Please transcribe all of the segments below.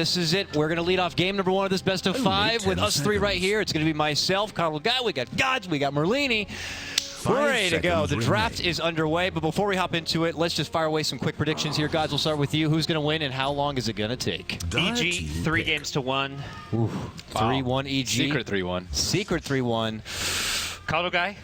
This is it. We're going to lead off game number 1 of this best of 5 with us 3 right here. It's going to be myself, Connell Guy, we got Gods, we got Merlini. We're ready to go. The draft is underway, but before we hop into it, let's just fire away some quick predictions here. Guys, we'll start with you. Who's going to win and how long is it going to take? EG, 3 games to 1. 3-1 EG. Secret 3-1. Secret 3-1. Connell Guy.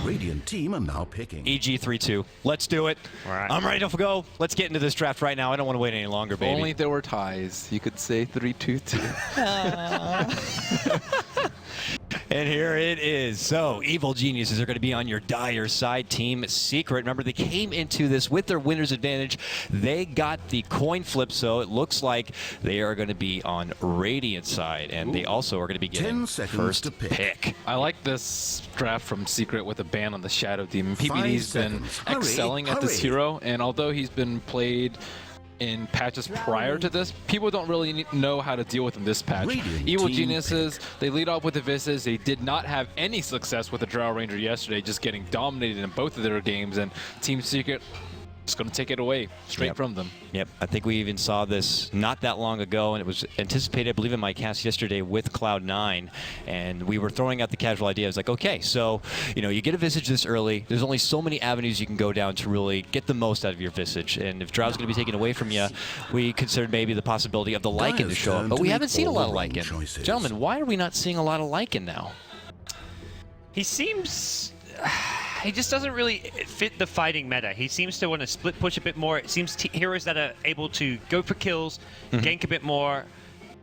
Radiant team are now picking. EG 3-2. Let's do it. All right. I'm ready to go. Let's get into this draft right now. I don't want to wait any longer, baby. If only there were ties. You could say 3-2 too. And here it is. So, Evil Geniuses are going to be on your dire side. Team Secret. Remember, they came into this with their winner's advantage. They got the coin flip, so it looks like they are going to be on Radiant side. And they also are going to be getting first pick. I like this draft from Secret with a ban on the Shadow Demon. PBD's been excelling at this hero, and although he's been played in patches prior to this, people don't really know how to deal with him this patch. Evil Geniuses, they lead off with the Vistas. They did not have any success with the Drow Ranger yesterday, just getting dominated in both of their games, and Team Secret just going to take it away straight from them. Yep, I think we even saw this not that long ago, and it was anticipated, I believe, in my cast yesterday with Cloud9, and we were throwing out the casual idea. I was like, okay, so, you know, you get a Visage this early, there's only so many avenues you can go down to really get the most out of your Visage, and if Drow's going to be taken away from you, we considered maybe the possibility of the Lycan to show up, but we haven't seen a lot of Lycan. Gentlemen, why are we not seeing a lot of Lycan now? He seems... he just doesn't really fit the fighting meta. He seems to want to split push a bit more. It seems heroes that are able to go for kills, gank a bit more,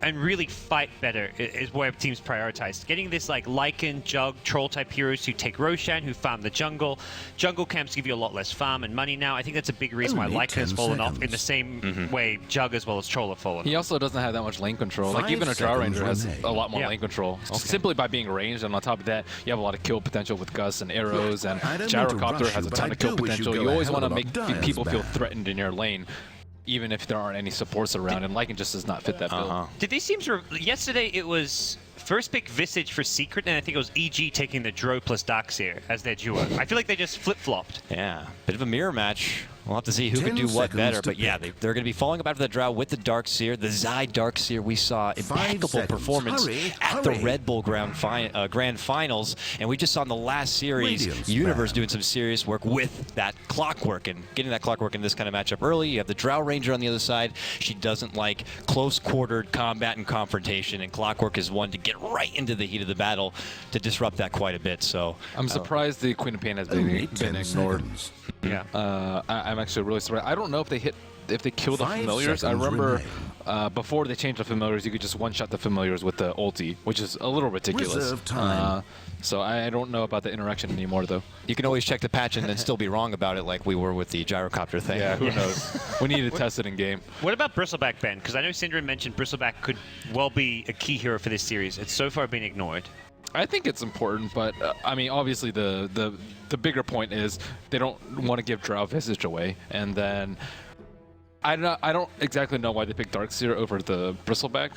and really fight better is where teams prioritize. Getting this like Lycan, Jug, Troll type heroes who take Roshan, who farm the jungle. Jungle camps give you a lot less farm and money now. I think that's a big reason why Lycan has fallen off in the same way Jug as well as Troll have fallen He also doesn't have that much lane control. Like even a Drow Ranger has a lot more lane control. Simply by being ranged, and on top of that, you have a lot of kill potential with Gus and arrows, and Gyrocopter has a ton of kill potential. You always want to make people feel threatened in your lane, even if there aren't any supports around, and Lycan just does not fit that build. Did these teams... Yesterday it was first pick Visage for Secret, and I think it was EG taking the Drow plus Darkseer as their duo. I feel like they just flip-flopped. Yeah, bit of a mirror match. We'll have to see who can do what better, but yeah, they're going to be falling up after the Drow with the Darkseer. The Zai Darkseer, we saw impeccable performance at the Red Bull Grand Finals, and we just saw in the last series, Universe doing some serious work with that Clockwork, and getting that Clockwork in this kind of matchup early. You have the Drow Ranger on the other side. She doesn't like close-quartered combat and confrontation, and Clockwork is one to get right into the heat of the battle to disrupt that quite a bit. So I'm surprised the Queen of Pain has been ignored. Yeah. I'm actually really surprised. I don't know if they kill the familiars. I remember before they changed the familiars, you could just one-shot the familiars with the ulti, which is a little ridiculous. So I don't know about the interaction anymore, though. You can always check the patch and then still be wrong about it, like we were with the Gyrocopter thing. Yeah, who knows? We need to test it in game. What about Bristleback, Ben? Because I know Syndra mentioned Bristleback could well be a key hero for this series. It's so far been ignored. I think it's important, but I mean, obviously the bigger point is they don't want to give Drow Visage away, and then I don't exactly know why they picked Darkseer over the Bristleback.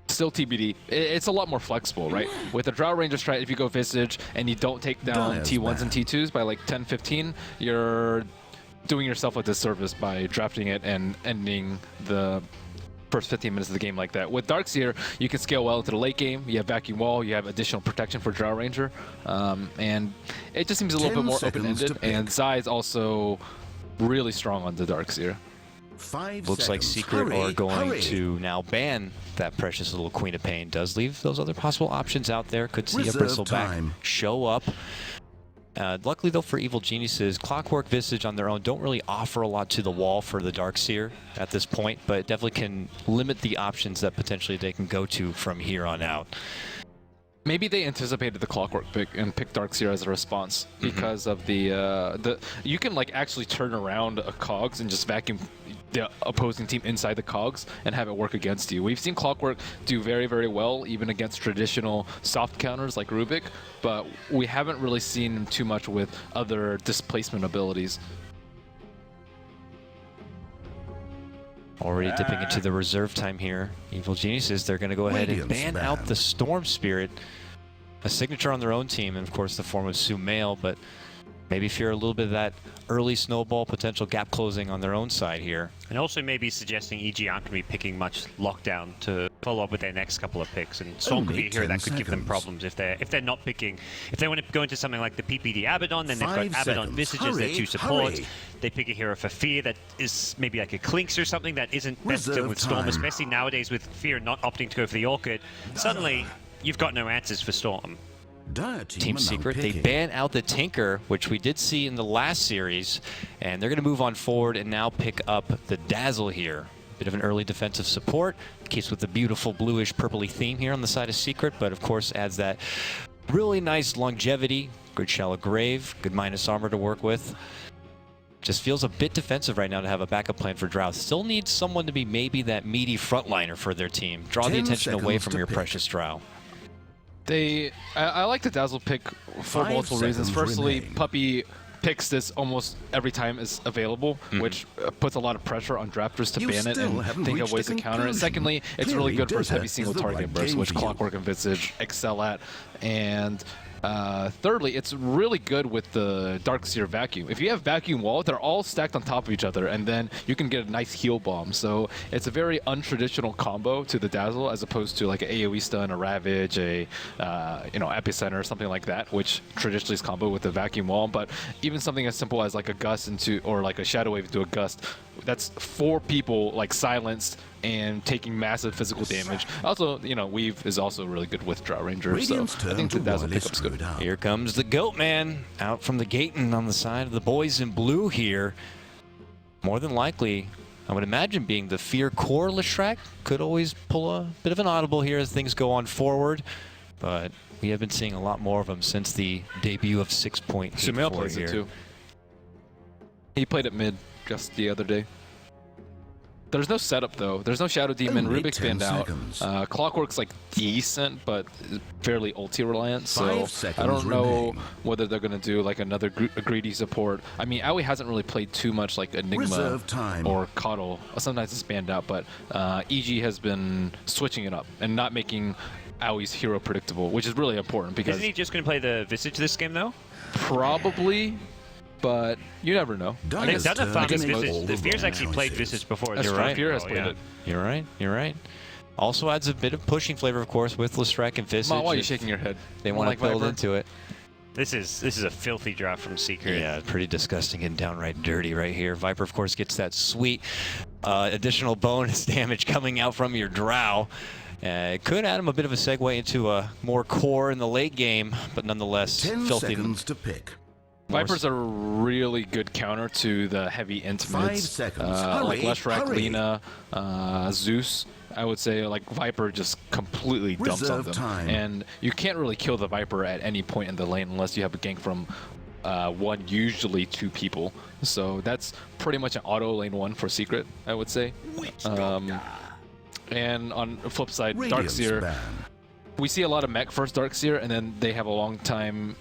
Still TBD. It's a lot more flexible, right? With the Drow Ranger strat, if you go Visage and you don't take down T1s and T2s by like 10, 15, you're doing yourself a disservice by drafting it and ending the first 15 minutes of the game like that. With Darkseer, you can scale well into the late game. You have Vacuum Wall, you have additional protection for Drow Ranger, and it just seems a little bit more open-ended, and Zai is also really strong on the Darkseer. Looks like Secret are going to now ban that precious little Queen of Pain. Does leave those other possible options out there. Could see a Bristleback show up. Luckily, though, for Evil Geniuses, Clockwork, Visage on their own don't really offer a lot to the wall for the Darkseer at this point, but definitely can limit the options that potentially they can go to from here on out. Maybe they anticipated the Clockwork pick and picked Darkseer as a response because of the you can like actually turn around a cogs and just vacuum the opposing team inside the cogs and have it work against you. We've seen Clockwork do very, very well even against traditional soft counters like Rubik, but we haven't really seen him too much with other displacement abilities. Already dipping into the reserve time here. Evil Geniuses, they're going to go ahead and ban out the Storm Spirit. A signature on their own team, and of course the form of Sumail, but Maybe fear a little bit of that early snowball potential gap closing on their own side here. And also maybe suggesting EG aren't going to be picking much lockdown to follow up with their next couple of picks. And Storm could be a hero that could give them problems if they're not picking. If they want to go into something like the PPD Abaddon, then they've got Abaddon Visages, their 2 supports. They pick a hero for Fear that is maybe like a Clinks or something that isn't best done with Storm, especially nowadays with Fear not opting to go for the Orchid. Suddenly, you've got no answers for Storm. Team Secret, they ban out the Tinker, which we did see in the last series, and they're going to move on forward and now pick up the Dazzle here. Bit of an early defensive support, keeps with the beautiful bluish purpley theme here on the side of Secret, but of course adds that really nice longevity, good shallow grave, good minus armor to work with. Just feels a bit defensive right now to have a backup plan for Drow. Still needs someone to be maybe that meaty frontliner for their team. Draw the attention away from your precious Drow. I like the Dazzle pick for multiple reasons. Firstly, Puppey picks this almost every time it's available, which puts a lot of pressure on drafters to ban it and think of ways to counter it. Secondly, it's really good for heavy single target burst, which Clockwork and Visage excel at. And thirdly, it's really good with the Darkseer Vacuum. If you have Vacuum Wall, they're all stacked on top of each other, and then you can get a nice heal bomb. So it's a very untraditional combo to the Dazzle, as opposed to like an AoE stun, a Ravage, a Epicenter, or something like that, which traditionally is combo with the Vacuum Wall. But even something as simple as like a Gust or like a Shadow Wave into a Gust, that's 4 people like silenced and taking massive physical damage. Also, Weave is also really good with Drow Ranger, so I think the Dazzle pickup's good. Here comes the Goat Man out from the gate and on the side of the boys in blue here. More than likely, I would imagine being the Fear core Leshrac could always pull a bit of an audible here as things go on forward, but we have been seeing a lot more of them since the debut of 6.84 Sumail plays here. it too. He played it mid just the other day. There's no setup though. There's no Shadow Demon. Rubik's banned out. Clockwork's like decent, but fairly ulti reliant. So I don't know whether they're gonna do like another greedy support. I mean, Aoi hasn't really played too much like Enigma or Coddle. Sometimes it's banned out, but EG has been switching it up and not making Aoi's hero predictable, which is really important because. Isn't he just gonna play the Visage this game though? Probably. But you never know. They've done a Founders Visage. The Fear's actually played Visage before. That's right. Fear has played it. You're right. You're right. Also adds a bit of pushing flavor, of course, with Leshrac and Visage. Ma, why are you shaking your head? They want to build into it. This is a filthy draft from Secret. Yeah, pretty disgusting and downright dirty right here. Viper, of course, gets that sweet additional bonus damage coming out from your Drow. It could add him a bit of a segue into a more core in the late game, but nonetheless, 10 filthy. seconds to pick. Viper's a really good counter to the heavy intimates, 5 seconds. like Leshrac, Lina, Zeus. I would say like Viper just completely dumps on them, and you can't really kill the Viper at any point in the lane unless you have a gank from one, usually 2 people. So that's pretty much an auto lane 1 for Secret, I would say. And on the flip side, Darkseer, we see a lot of mech first Darkseer, and then they have a long time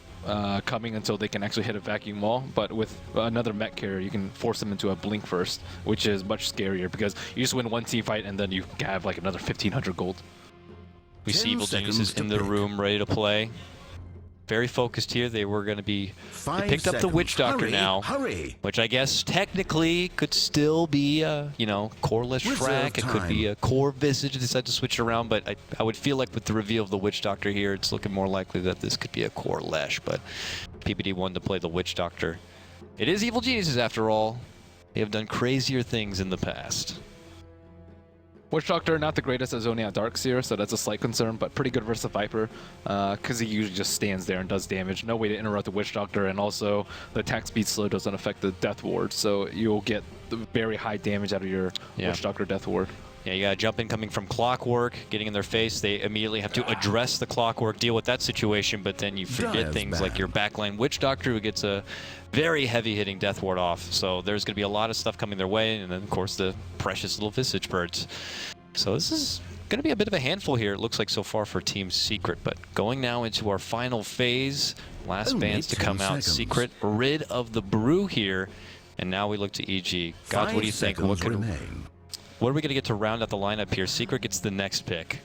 coming until they can actually hit a vacuum wall. But with another mech carrier, you can force them into a blink first, which is much scarier because you just win one team fight and then you have like another 1,500 gold. We see Evil Geniuses in the room ready to play. Very focused here. They were going to be... They picked up the Witch Doctor now, which I guess technically could still be a, core Leshrac. It could be a core Visage if they decide to switch it around, but I would feel like with the reveal of the Witch Doctor here, it's looking more likely that this could be a core Lesh, but PPD wanted to play the Witch Doctor. It is Evil Geniuses after all. They have done crazier things in the past. Witch Doctor, not the greatest as only at Darkseer, so that's a slight concern, but pretty good versus Viper, because he usually just stands there and does damage. No way to interrupt the Witch Doctor, and also the attack speed slow doesn't affect the Death Ward, so you'll get very high damage out of your Witch Doctor Death Ward. Yeah, you got to jump in coming from Clockwork, getting in their face. They immediately have to address the Clockwork, deal with that situation, but then you forget things like your backline Witch Doctor, who gets a very heavy-hitting Death Ward off. So there's going to be a lot of stuff coming their way, and then, of course, the precious little Visage Birds. So this is going to be a bit of a handful here, it looks like so far for Team Secret. But going now into our final phase, last bans to come out. Secret rid of the brew here, and now we look to EG. Gods, what do you think? What are we going to get to round out the lineup here? Secret gets the next pick.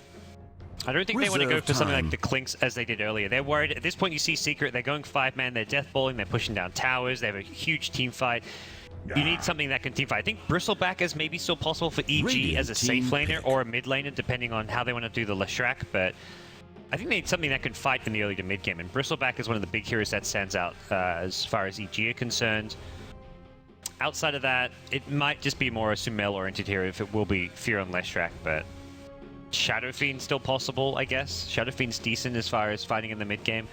I don't think they want to go Reserve for something time. like the Clinks as they did earlier. They're worried. At this point, you see Secret. They're going 5-man. They're deathballing. They're pushing down towers. They have a huge team fight. You need something that can team fight. I think Bristleback is maybe still possible for EG Radiant as a safe team laner pick. or a mid laner, depending on how they want to do the Leshrac. But I think they need something that can fight in the early to mid game. And Bristleback is one of the big heroes that stands out as far as EG are concerned. Outside of that, it might just be more a Sumail-oriented hero if it will be Fear on Leshrac, but Shadow Fiend's still possible, I guess. Shadow Fiend's decent as far as fighting in the mid game.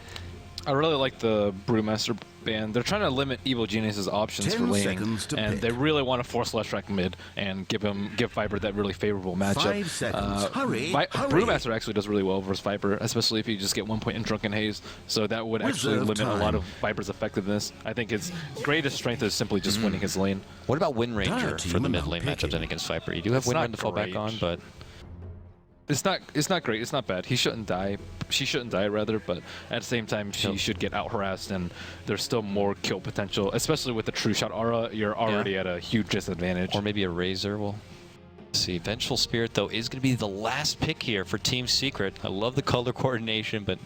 I really like the Brewmaster ban. They're trying to limit Evil Genius's options 10 for laning, seconds to and pick. they really want to force Leshrac mid and give Viper that really favorable matchup. 5 seconds. Hurry, hurry. Brewmaster actually does really well versus Viper, especially if you just get 1 point in Drunken Haze. So that would actually Reserve limit a lot time. of Viper's effectiveness. I think his greatest strength is simply just winning his lane. What about Wind Ranger Dire for team the mid now lane picking. matchups then against Viper? You do have It's Wind not Ranger to fall back great. on, but It's not great. It's not bad. He shouldn't die. She shouldn't die, rather, but at the same time, she should get out-harassed, and there's still more kill potential, especially with the True Shot aura. You're already at a huge disadvantage. or maybe a Razor. We'll see. Vengeful Spirit, though, is going to be the last pick here for Team Secret. I love the color coordination, but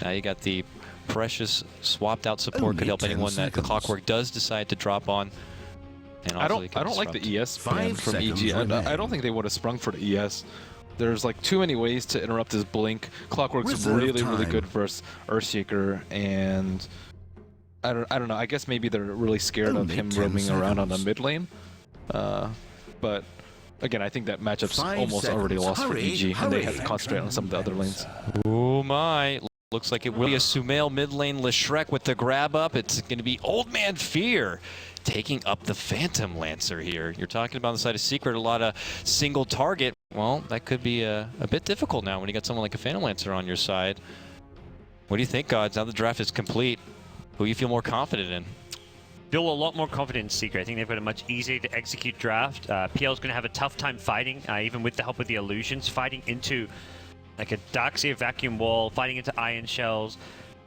now you got the precious swapped-out support. Only Could help 10 anyone that the seconds. Clockwork does decide to drop on. And I also they don't can like the disrupt. ES ban 5 from seconds EG. I remain. don't think they would have sprung for the ES. There's like too many ways to interrupt his blink. Clockwork's Reserve really time. good versus Earthshaker, and I don't know. I guess maybe they're really scared of Only him 10 roaming around on the seconds. mid lane. But again, I think that matchup's 5 almost already seconds. lost for Hurry, EG, and they hurry. have to concentrate on some of the other lanes. Oh my. Looks like it will be a Sumail mid lane Leshrac with the grab up. It's going to be Old Man Fear taking up the Phantom Lancer here. You're talking about on the side of Secret, a lot of single target. Well, that could be a bit difficult now when you got someone like a Phantom Lancer on your side. What do you think, Gods? Now the draft is complete. Who you feel more confident in? Feel a lot more confident in Secret. I think they've got a much easier to execute draft. PL's going to have a tough time fighting, even with the help of the illusions, fighting into like a Darkseer vacuum wall, fighting into iron shells.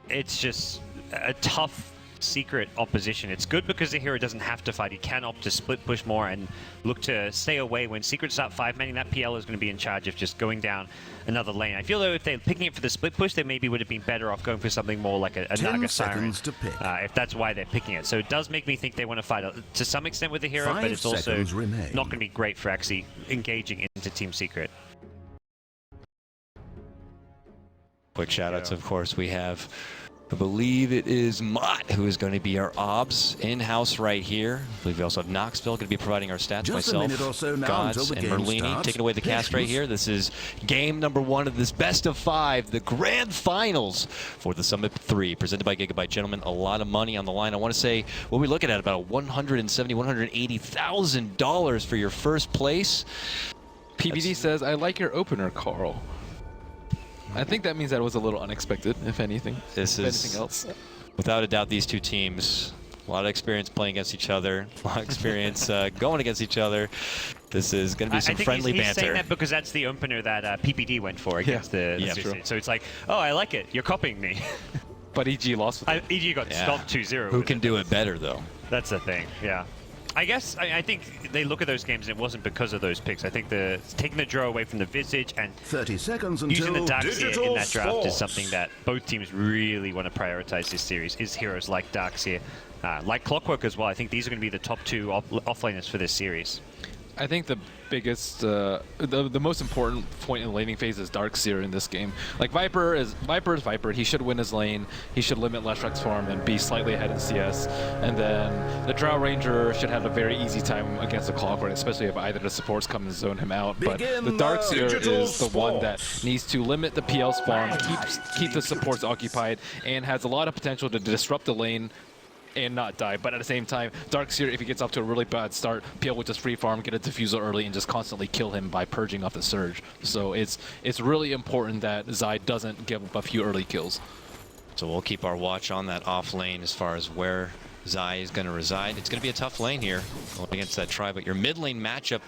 It's just a tough Secret opposition. It's good because the hero doesn't have to fight. He can opt to split push more and look to stay away. When Secret start 5-manning, that PL is going to be in charge of just going down another lane. I feel though if they're picking it for the split push, they maybe would have been better off going for something more like a 10 Naga Siren, seconds to pick. if that's why they're picking it. So it does make me think they want to fight to some extent with the hero, 5 but it's also seconds remain. not going to be great for actually engaging into Team Secret. Quick shout-outs, of course. We have, I believe it is Mott, who is going to be our OBS in-house right here. I believe we also have Knoxville going to be providing our stats. Just a Myself, minute or so now Gods, until the and game Merlini starts. taking away the cast right here. This is game number 1 of this best of 5, the grand finals for the Summit 3, presented by Gigabyte. Gentlemen, a lot of money on the line. I want to say, what we're looking at, about $170,000, $180,000 for your first place. PBD says, "I like your opener, Carl." I think that means that was a little unexpected, if anything. This if is, anything else. without a doubt, these two teams, a lot of experience playing against each other, a lot of experience going against each other. This is going to be some I think friendly he's banter. saying that because that's the opener that PPD went for against the Yeah, Visit. true. So it's like, oh, I like it. You're copying me. But EG lost with it. EG got Yeah. stomped 2-0. Who with can it. do it better, though? That's the thing, yeah. I guess I think they look at those games and it wasn't because of those picks. I think taking the draw away from the Visage and 30 seconds until using the Darkseer digital in that draft force. is something that both teams really want to prioritize this series, is heroes like Darkseer, like Clockwork as well. I think these are going to be the top 2 offlaners for this series. I think the biggest, the most important point in the laning phase is Darkseer in this game. Like Viper is Viper. He should win his lane. He should limit Leshrac's farm and be slightly ahead in CS. And then the Drow Ranger should have a very easy time against the Clockwork, especially if either the supports come and zone him out. But Begin the the Darkseer digital is the one that force. needs to limit the PL's farm, keep the supports occupied, and has a lot of potential to disrupt the lane and not die. But at the same time, Darkseer, if he gets off to a really bad start, PL will just free farm, get a diffusal early, and just constantly kill him by purging off the Surge. So it's really important that Zai doesn't give up a few early kills. So we'll keep our watch on that off lane as far as where Zai is going to reside. It's going to be a tough lane here going against that try, but your mid lane matchup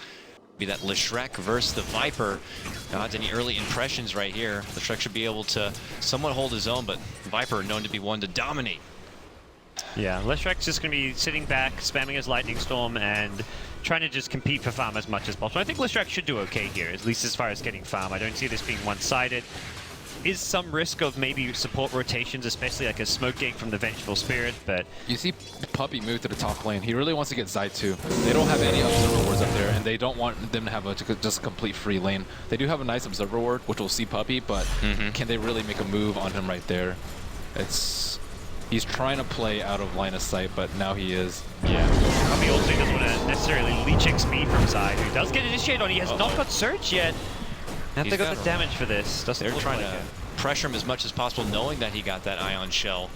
be that Leshrac versus the Viper. Gods, any early impressions right here? Leshrac should be able to somewhat hold his own, but Viper known to be one to dominate. Yeah, Leshrac's just going to be sitting back, spamming his Lightning Storm, and trying to just compete for farm as much as possible. I think Leshrac should do okay here, at least as far as getting farm. I don't see this being one-sided. Is some risk of maybe support rotations, especially like a smoke gank from the Vengeful Spirit, but... You see Puppey move to the top lane. He really wants to get Zai too. They don't have any Observer Wards up there, and they don't want them to have just a complete free lane. They do have a nice Observer Ward, which will see Puppey, but can they really make a move on him right there? He's trying to play out of line of sight, but now he is. Yeah. Puppey also doesn't want to necessarily leech XP from Zai, who does get initiated on. He has not got Surge yet. Have they got the damage for this? They're trying to pressure him as much as possible, knowing that he got that Ion Shell.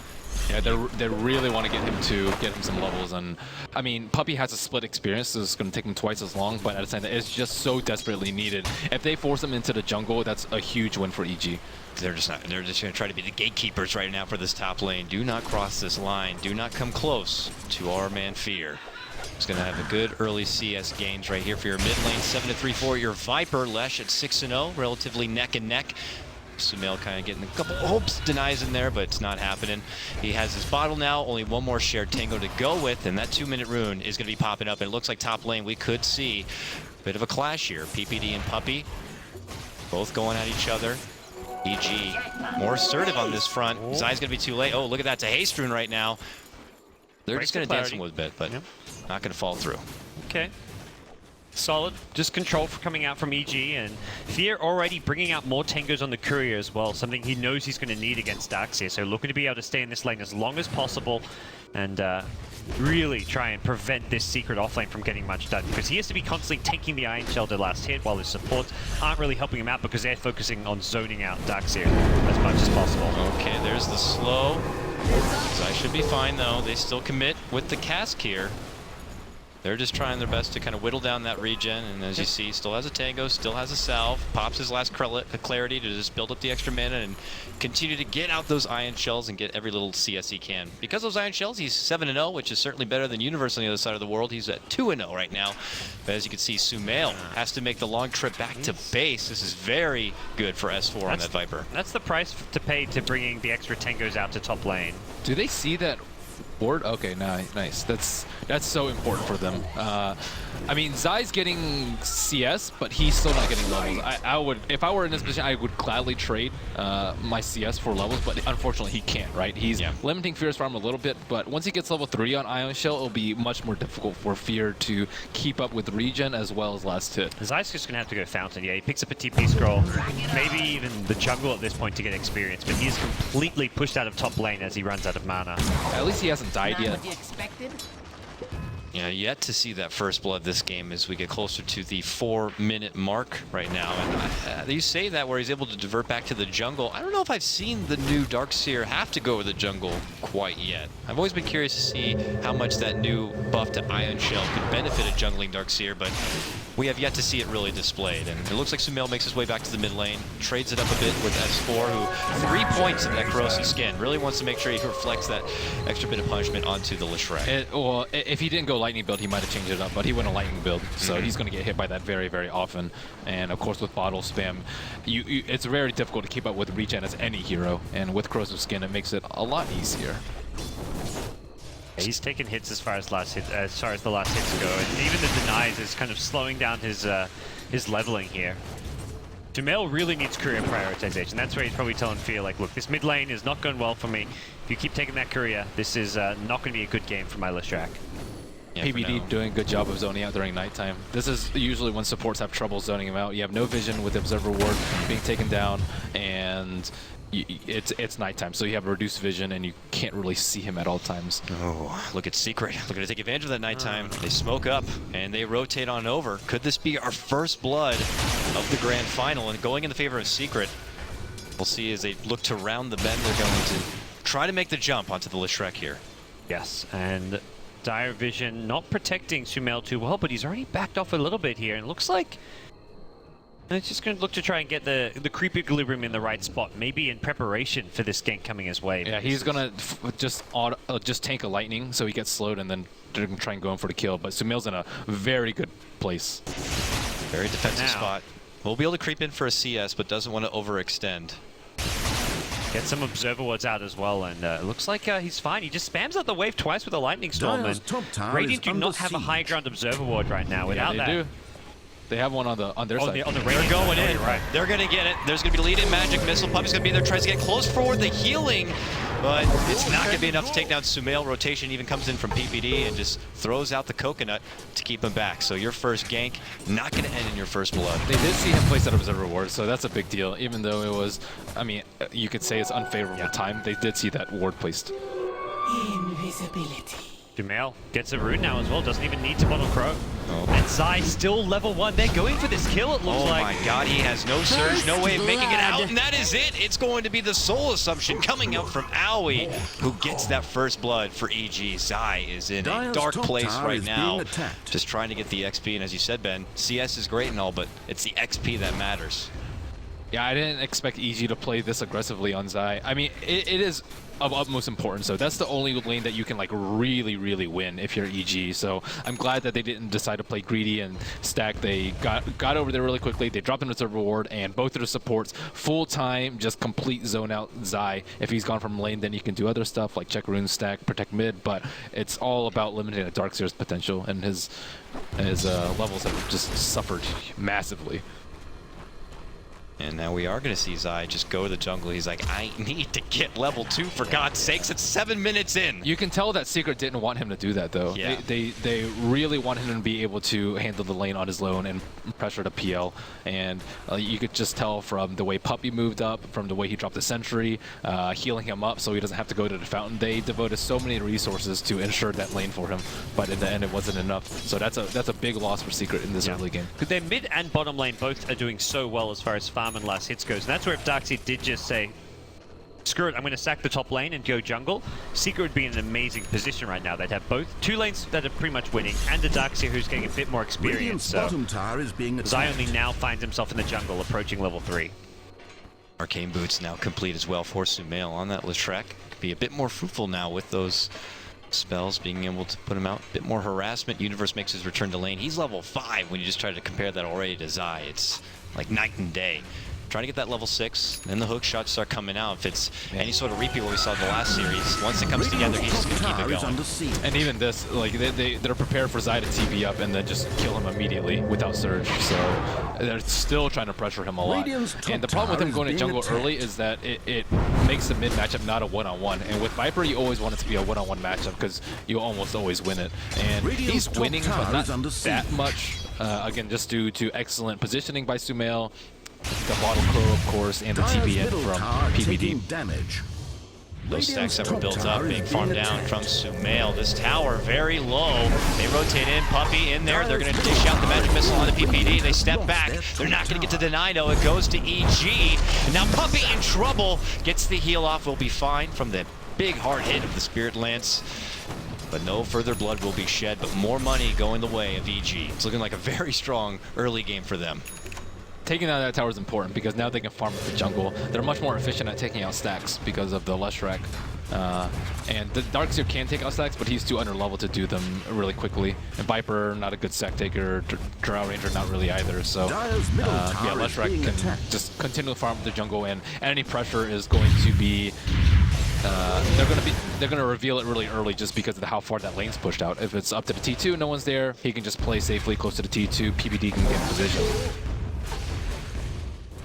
Yeah, they really want to get him some levels, and I mean, Puppey has a split experience, so it's going to take him twice as long. But at the same time, it's just so desperately needed. If they force him into the jungle, that's a huge win for EG. They're just going to try to be the gatekeepers right now for this top lane. Do not cross this line. Do not come close to our man Fear. He's going to have a good early CS gains right here for your mid lane. 7-3 for your Viper. Lesh at 6-0, relatively neck and neck. Sumail kind of getting a couple hopes, denies in there, but it's not happening. He has his bottle now, only one more shared tango to go with, and that 2-minute rune is going to be popping up. And it looks like top lane we could see a bit of a clash here. PPD and Puppey both going at each other. EG more assertive on this front. Zai's going to be too late. Oh, look at that. It's a haste rune right now. They're just going to dance him a bit, but not going to fall through. Okay. Solid. Just control for coming out from EG, and Fear already bringing out more tangos on the courier as well, something he knows he's going to need against Darkseer. So looking to be able to stay in this lane as long as possible and really try and prevent this secret offlane from getting much done, because he has to be constantly taking the Iron Shell to last hit while his supports aren't really helping him out because they're focusing on zoning out Darkseer as much as possible. Okay, there's the slow. Zai should be fine though. They still commit with the cask here. They're just trying their best to kind of whittle down that regen, and as you see, still has a tango, still has a salve, pops his last clarity to just build up the extra mana and continue to get out those Ion Shells and get every little CS he can. Because those Ion Shells, he's 7-0, which is certainly better than Universe on the other side of the world. He's at 2-0 right now. But as you can see, Sumail has to make the long trip back to base. This is very good for S4 on that Viper. That's the price to pay to bringing the extra tangos out to top lane. Do they see that ward? Okay, nice. That's so important for them. I mean, Zai's getting CS, but he's still not getting levels. I would, if I were in this position, I would gladly trade my CS for levels, but unfortunately he can't, right? He's limiting Fear's farm a little bit, but once he gets level 3 on Ion Shell, it'll be much more difficult for Fear to keep up with regen as well as last hit. Zai's just going to have to go Fountain. Yeah, he picks up a TP scroll, maybe even the jungle at this point to get experience, but he's completely pushed out of top lane as he runs out of mana. At least he hasn't died yet. Yeah, yet to see that first blood this game as we get closer to the 4-minute mark right now. And you say that where he's able to divert back to the jungle. I don't know if I've seen the new Darkseer have to go to the jungle quite yet. I've always been curious to see how much that new buff to Ion Shell could benefit a jungling Darkseer, but we have yet to see it really displayed. And it looks like Sumail makes his way back to the mid lane, trades it up a bit with S4, who 3 points in that corrosive skin. Really wants to make sure he reflects that extra bit of punishment onto the Leshrac. Well, if he didn't go lightning build, he might have changed it up, but he went a lightning build, so he's going to get hit by that very, very often. And of course, with bottle spam, it's very difficult to keep up with regen as any hero, and with corrosive skin, it makes it a lot easier. He's taken hits as far as the last hits go, and even the denies is kind of slowing down his leveling here. Sumail really needs courier prioritization. That's where he's probably telling Fear, like, look, this mid lane is not going well for me. If you keep taking that courier, this is not going to be a good game for my Leshrac. Yeah, PBD doing a good job of zoning out during nighttime. This is usually when supports have trouble zoning him out. You have no vision with the Observer Ward being taken down, and it's nighttime, so you have reduced vision and you can't really see him at all times. Oh, look at Secret. Looking to take advantage of that nighttime. They smoke up and they rotate on over. Could this be our first blood of the grand final and going in the favor of Secret? We'll see as they look to round the bend. They're going to try to make the jump onto the Leshrac here. Yes, and Dire Vision not protecting Sumail too well, but he's already backed off a little bit here, and it looks like it's just going to look to try and get the creep equilibrium in the right spot, maybe in preparation for this gank coming his way. Yeah, he's going to just tank a lightning so he gets slowed and then try and go in for the kill, but Sumail's in a very good place. Very defensive spot. We'll be able to creep in for a CS, but doesn't want to overextend. Get some observer wards out as well, and it looks like he's fine. He just spams out the wave twice with a lightning storm, Dire's and top tower Radiant is do not under have a siege. high ground observer ward right now. Without Yeah, they that, do. They have one on their side. on the They're Radiant going side. in. Oh, you're right. They're going to get it. There's going to be the lead in Magic Missile. Puppy's going to be there, tries to get close for the healing, but it's not going to be enough to take down Sumail. Rotation even comes in from PPD and just throws out the coconut to keep him back. So your first gank, not going to end in your first blood. They did see him place that observer ward, so that's a big deal. Even though it was, I mean, you could say it's unfavorable time, they did see that ward placed. Invisibility. Sumail gets a rune now as well, doesn't even need to bottle Crow. Oh. And Zai still level 1. They're going for this kill, it looks Oh like. my god, he has no surge, no way of making it out, blood. and that is it. It's going to be the soul assumption coming out from Aoi, who gets that first blood for EG. Zai is in a Dire's dark top place tower right is now, being attacked. just trying to get the XP, and as you said, Ben, CS is great and all, but it's the XP that matters. Yeah, I didn't expect EG to play this aggressively on Zai. I mean, it is of utmost importance. So that's the only lane that you can like really, really win if you're EG. So I'm glad that they didn't decide to play greedy and stack. They got over there really quickly. They dropped into the reward, and both of the supports full time just complete zone out Zai. If he's gone from lane, then you can do other stuff like check rune, stack, protect mid. But it's all about limiting a Darkseer's potential, and his levels have just suffered massively. And now we are going to see Zai just go to the jungle. He's like, I need to get level 2 for God's sakes. It's 7 minutes in. You can tell that Secret didn't want him to do that, though. Yeah. They really wanted him to be able to handle the lane on his own and pressure the PL. And you could just tell from the way Puppy moved up, from the way he dropped the sentry, healing him up so he doesn't have to go to the fountain. They devoted so many resources to ensure that lane for him, but in the end it wasn't enough. So that's a big loss for Secret in this early game. Their mid and bottom lane both are doing so well as far as farm and last hits goes. And that's where if Darkseid did just say, screw it, I'm going to sack the top lane and go jungle, Secret would be in an amazing position right now. They'd have both two lanes that are pretty much winning and a Darkseid who's getting a bit more experience. Radiant's So bottom tower is being Zai attacked. only now finds himself in the jungle approaching level 3. Arcane Boots now complete as well for Sumail on that Leshrac. Could be a bit more fruitful now with those spells, being able to put him out. A bit more harassment. Universe makes his return to lane. He's level 5 when you just try to compare that already to Zai. It's like night and day. Trying to get that level 6, then the hook shots start coming out. If it's any sort of repeat what we saw in the last series, once it comes together, he's just going to keep it going. And even this, like they're prepared for Zai to TP up and then just kill him immediately without surge. So they're still trying to pressure him a lot. And the problem with him going to jungle early is that it makes the mid matchup not a one-on-one. And with Viper, you always want it to be a one-on-one matchup because you almost always win it. And he's winning, but not that much. Again, just due to excellent positioning by Sumail, the bottle crow, of course, and the TBN from PPD. Damage. Those stacks that were built up being farmed down from Sumail. This tower very low. They rotate in, Puppy in there. They're going to dish out the magic missile on the PPD. They step back. They're not going to get to deny though. It goes to EG. And now Puppy in trouble. Gets the heal off. Will be fine from the big hard hit of the Spirit Lance. But no further blood will be shed, but more money going the way of EG. It's looking like a very strong early game for them. Taking out that tower is important because now they can farm with the jungle. They're much more efficient at taking out stacks because of the Leshrac. And the Darkseer can take out stacks, but he's too under level to do them really quickly. And Viper, not a good stack taker. Drow Ranger, not really either. So yeah, Leshrac can just continue to farm with the jungle, and any pressure is going to be. They're gonna reveal it really early just because of how far that lane's pushed out. If it's up to the T2, no one's there. He can just play safely close to the T2. PPD can get in position.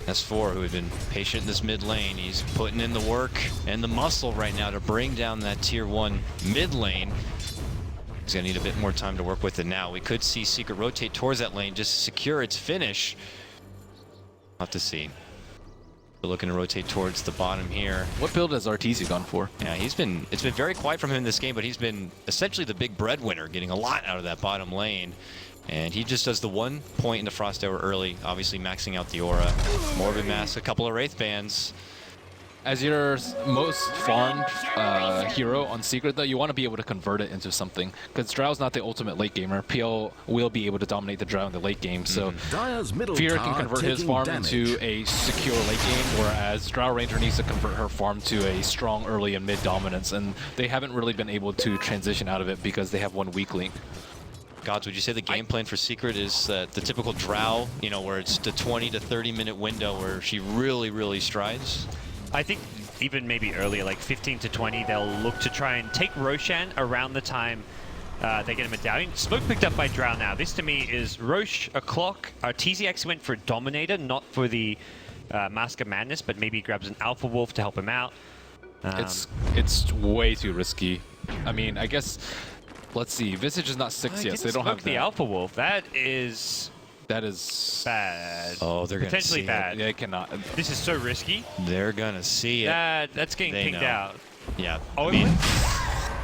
S4, who had been patient in this mid lane, he's putting in the work and the muscle right now to bring down that tier 1 mid lane. He's gonna need a bit more time to work with it now. We could see Secret rotate towards that lane, just secure its finish. We'll have to see. We're looking to rotate towards the bottom here. What build has RTZ gone for? Yeah, it's been very quiet from him in this game, but he's been essentially the big breadwinner, getting a lot out of that bottom lane. And he just does the 1 point into Frost Hour early, obviously maxing out the aura. Morbid Mask, a couple of Wraith Bands. As your most farmed hero on Secret, though, you want to be able to convert it into something. Because Drow's not the ultimate late gamer. PL will be able to dominate the Drow in the late game. So Fear can convert his farm into a secure late game, whereas Drow Ranger needs to convert her farm to a strong early and mid dominance. And they haven't really been able to transition out of it because they have one weak link. Gods, would you say the game plan for Secret is the typical Drow, you know, where it's the 20 to 30 minute window where she really, really strides? I think even maybe earlier, like 15 to 20, they'll look to try and take Roshan around the time they get a medallion. Smoke picked up by Drow now. This to me is Rosh, a clock. Arteezy actually went for Dominator, not for the Mask of Madness, but maybe he grabs an Alpha Wolf to help him out. It's way too risky. I mean, I guess, let's see, Visage is not 6 yet, so they don't have the that. Alpha Wolf. That is bad. Oh, they're gonna potentially see bad. Yeah, they cannot. This is so risky. They're gonna see it. That's getting They pinged know. out. Yeah. Oh, I mean,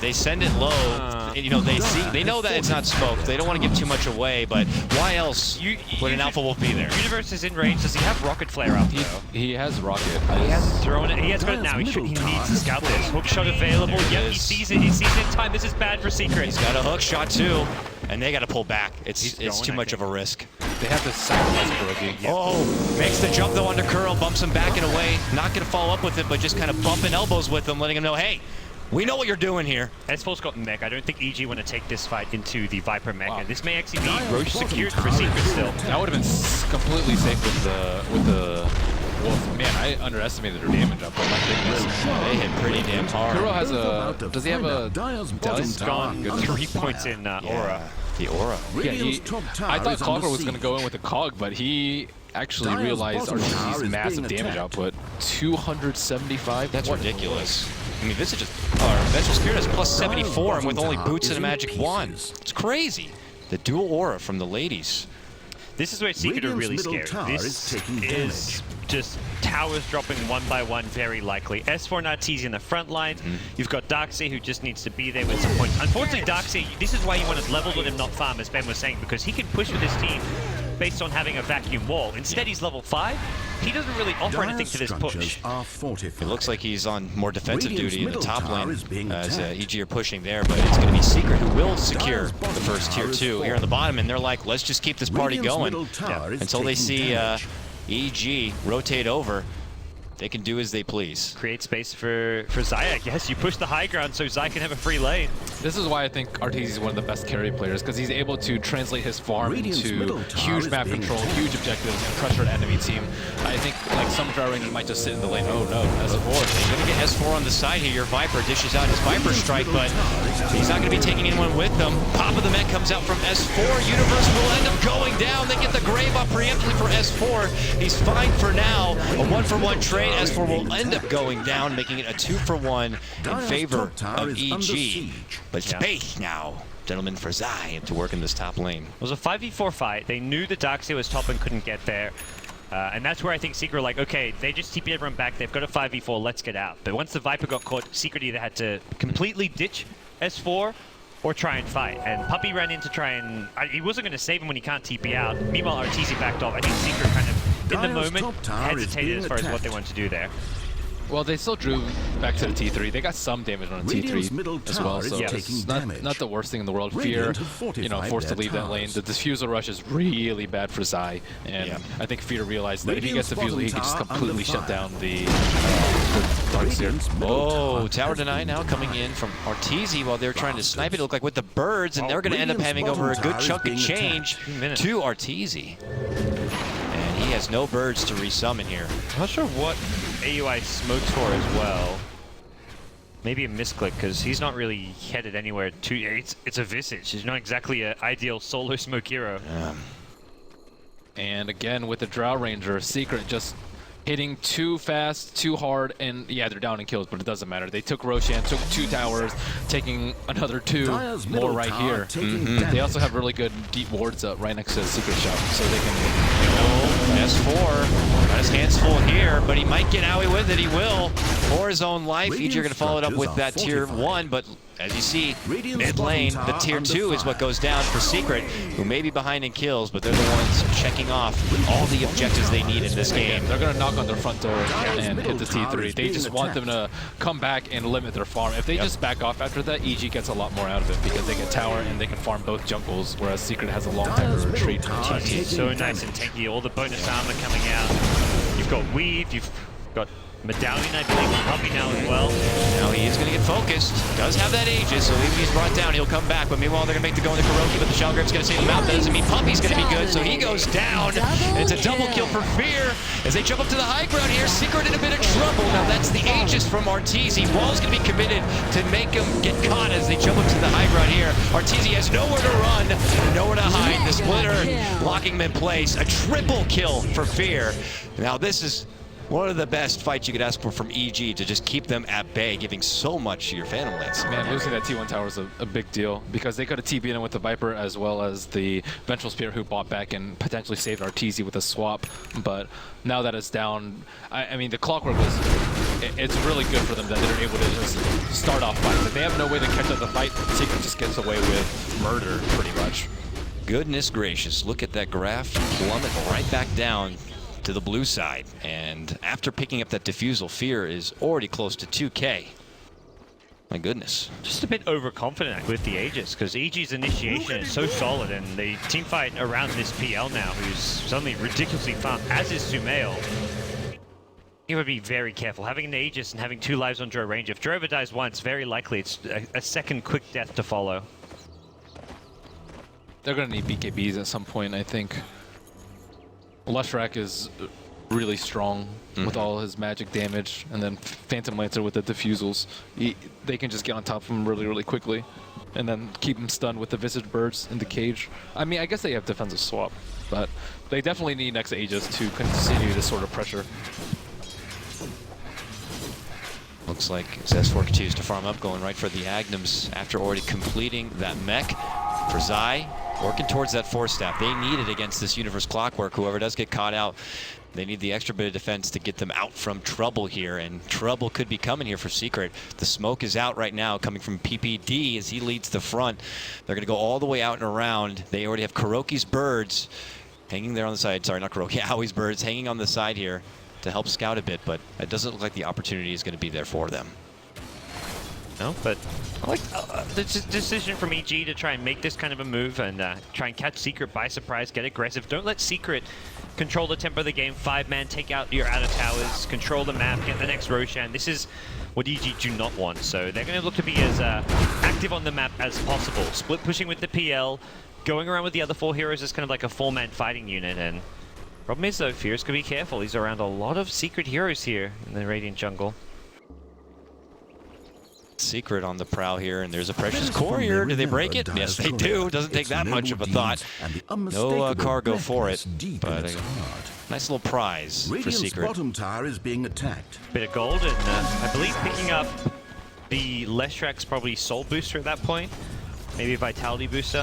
they send it low. You know, they know that it's not smoke. They don't want to give too much away, but why else would an Alpha Wolf be there? Universe is in range. Does he have Rocket Flare up though? He has Rocket. He hasn't thrown it. He has got it now. He needs to scout this. Hook shot available. There it Yep, he is. sees it. He sees it in time. This is bad for Secret. He's got a hook shot too, and they got to pull back. It's going, too I much think. of a risk. They have to sacrifice Kurogi. Oh, makes the jump though under curl, bumps him back and away. Not gonna follow up with it, but just kind of bumping elbows with him, letting him know, hey, we know what you're doing here. S4's got mech. I don't think EG want to take this fight into the Viper mech, Wow. and this may actually be Roche secured for Secret still. That would have been completely safe with the Wolf. Man, I underestimated their damage up. Oh my goodness. They hit pretty damn hard. Kuro has a. Does he have a? He's gone 3 points in Aura. The aura. Yeah, I thought Clogger was going to go in with a Cog, but he actually realized Arteezy's massive damage output. 275. That's ridiculous. I mean, Visage Vengeful Spirit has plus 74 and with only boots and a magic wand. It's crazy. The dual aura from the ladies. This is where Secret are really scary. This is just towers dropping one by one very likely. S4 and Arteezy in the front line. You've got Darkseid who just needs to be there with some points. Unfortunately, Darkseid, this is why you want to level with him, not farm, as Ben was saying, because he can push with his team based on having a vacuum wall. Instead, he's level 5. He doesn't really offer anything to this push. It looks like he's on more defensive duty in the top lane as EG are pushing there, but it's going to be Secret who will secure the first tier 2 here on the bottom, and they're like, let's just keep this party going until they see EG rotate over. They can do as they please. Create space for Zaya, I guess. You push the high ground so Zaya can have a free lane. This is why I think Arteezy is one of the best carry players, because he's able to translate his farm into huge map control, huge objectives, and pressure an enemy team. I think like some Drow Rangers might just sit in the lane. Oh no, S4. He's going to get S4 on the side here. Your Viper dishes out his Viper strike, but he's not going to be taking anyone with them. Pop of the Mech comes out from S4. Universe will end up going down. They get the grave up preemptively for S4. He's fine for now. A 1-for-1 trade. S4 will end up going down, making it a 2-for-1 in favor of EG. But space now, gentlemen, for Zai to work in this top lane. It was a 5v4 fight. They knew that Darkseid was top and couldn't get there. And that's where I think Secret were like, okay, they just TP everyone back. They've got a 5v4, let's get out. But once the Viper got caught, Secret either had to completely ditch S4 or try and fight. And Puppy ran in to try and... he wasn't going to save him when he can't TP out. Meanwhile, Arteezy backed off. I think Secret kind of, in the moment, hesitated as far as what they wanted to do there. Well, they still drew back to the T3. They got some damage on T3 as well, so it's not the worst thing in the world. Fear, you know, forced to leave that lane. The Diffusal Rush is really bad for Zai, and I think Fear realized that if he gets Diffusal, he can just completely shut down the Darkseer. Oh, tower deny now coming in from Arteezy while they're trying to snipe it. It looked like with the birds, and they're going to end up having over a good chunk of change to Arteezy. And he has no birds to resummon here. I'm not sure what AUI smokes for as well. Maybe a misclick, because he's not really headed anywhere to... It's a Visage. He's not exactly an ideal solo smoke hero. And again, with the Drow Ranger, Secret just hitting too fast, too hard, and yeah, they're down in kills, but it doesn't matter. They took Roshan, took 2 towers, taking another 2 more right here. They also have really good deep wards up right next to the Secret shop, so they can... S4 got his hands full here, but he might get owie with it. He will for his own life. EG are going to follow it up with that tier 1, but as you see, mid lane, the tier 2 is what goes down for Secret, who may be behind in kills, but they're the ones checking off all the objectives they need in this game. They're going to knock on their front door and hit the T3. They just want them to come back and limit their farm. If they just back off after that, EG gets a lot more out of it because they get tower and they can farm both jungles, whereas Secret has a long time to retreat. So nice and tanky. All the bonus armor coming out. You've got Weave, you've Got Medallion, I believe, on Puppey now as well. Now he is going to get focused. Does have that Aegis, so if he's brought down, he'll come back. But meanwhile, they're going to make the go in the Kuroki, but the Shell Grip's going to save him out. That doesn't mean Puppey's going to be good, so he goes down. And it's a double kill for Fear as they jump up to the high ground here. Secret in a bit of trouble. Now that's the Aegis from Arteezy. Wall's going to be committed to make him get caught as they jump up to the high ground here. Arteezy has nowhere to run, nowhere to hide. The splitter locking him in place. A triple kill for Fear. Now this is one of the best fights you could ask for from EG to just keep them at bay, giving so much to your Phantom Lance. Man, losing that T1 tower is a big deal because they could have TP'd in with the Viper as well as the Ventral Spear who bought back and potentially saved Arteezy with a swap. But now that it's down, I mean, the Clockwork it's really good for them that they're able to just start off fights. If they have no way to catch up the fight, Secret just gets away with murder pretty much. Goodness gracious, look at that graph plummet right back down to the blue side, and after picking up that defusal, Fear is already close to 2K. My goodness. Just a bit overconfident with the Aegis, because EG's initiation is so solid, and the team fight around this PL now, who's suddenly ridiculously farmed, as is Sumail. You would be very careful. Having an Aegis and having 2 lives on Drow range, if Drover dies once, very likely it's a second quick death to follow. They're going to need BKBs at some point, I think. Leshrac is really strong with all his magic damage, and then Phantom Lancer with the defusals. They can just get on top of him really, really quickly, and then keep him stunned with the Visage Birds in the cage. I mean, I guess they have defensive swap, but they definitely need next Aegis to continue this sort of pressure. Looks like Z4 continues to farm up, going right for the Agnums after already completing that mech. For Zai, working towards that 4-staff. They need it against this Universe Clockwork. Whoever does get caught out, they need the extra bit of defense to get them out from trouble here, and trouble could be coming here for Secret. The smoke is out right now, coming from PPD as he leads the front. They're going to go all the way out and around. They already have Kuroki's birds hanging there on the side. Sorry, not Kuroki, Aui's birds hanging on the side here to help scout a bit, but it doesn't look like the opportunity is going to be there for them. No, but I like the decision from EG to try and make this kind of a move and try and catch Secret by surprise, get aggressive. Don't let Secret control the tempo of the game. 5-man, take out your outer towers, control the map, get the next Roshan. This is what EG do not want, so they're going to look to be as active on the map as possible. Split pushing with the PL, going around with the other 4 heroes as kind of like a 4-man fighting unit. And problem is though, Fear's going to be careful. He's around a lot of Secret heroes here in the Radiant jungle. Secret on the prowl here, and there's a precious core here. Do they break it? Yes, they do. Doesn't take that much of a thought. No cargo for it, but a nice little prize for Secret. Bottom tower is being attacked. Bit of gold, and I believe picking up the Leshrac's probably soul booster at that point. Maybe a vitality booster.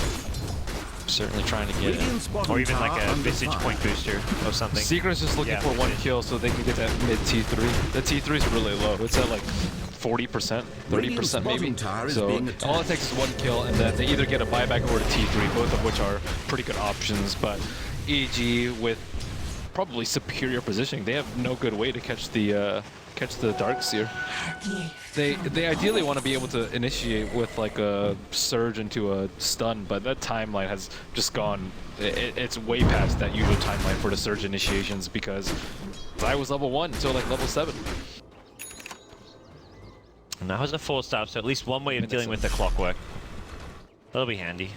Certainly trying to get it. Or even like a Visage point booster or something. Secret's just looking for 1 kill so they can get that mid T3. The T3 is really low. It's at like 40%, 30% maybe. So all it takes is 1 kill, and then they either get a buyback or a T3, both of which are pretty good options. But EG with probably superior positioning, they have no good way to catch the Darkseer. They ideally want to be able to initiate with like a surge into a stun, but that timeline has just gone. It's way past that usual timeline for the surge initiations because I was level 1 until like level 7. And that was a 4-star, so at least one way of dealing with the Clockwork. That'll be handy.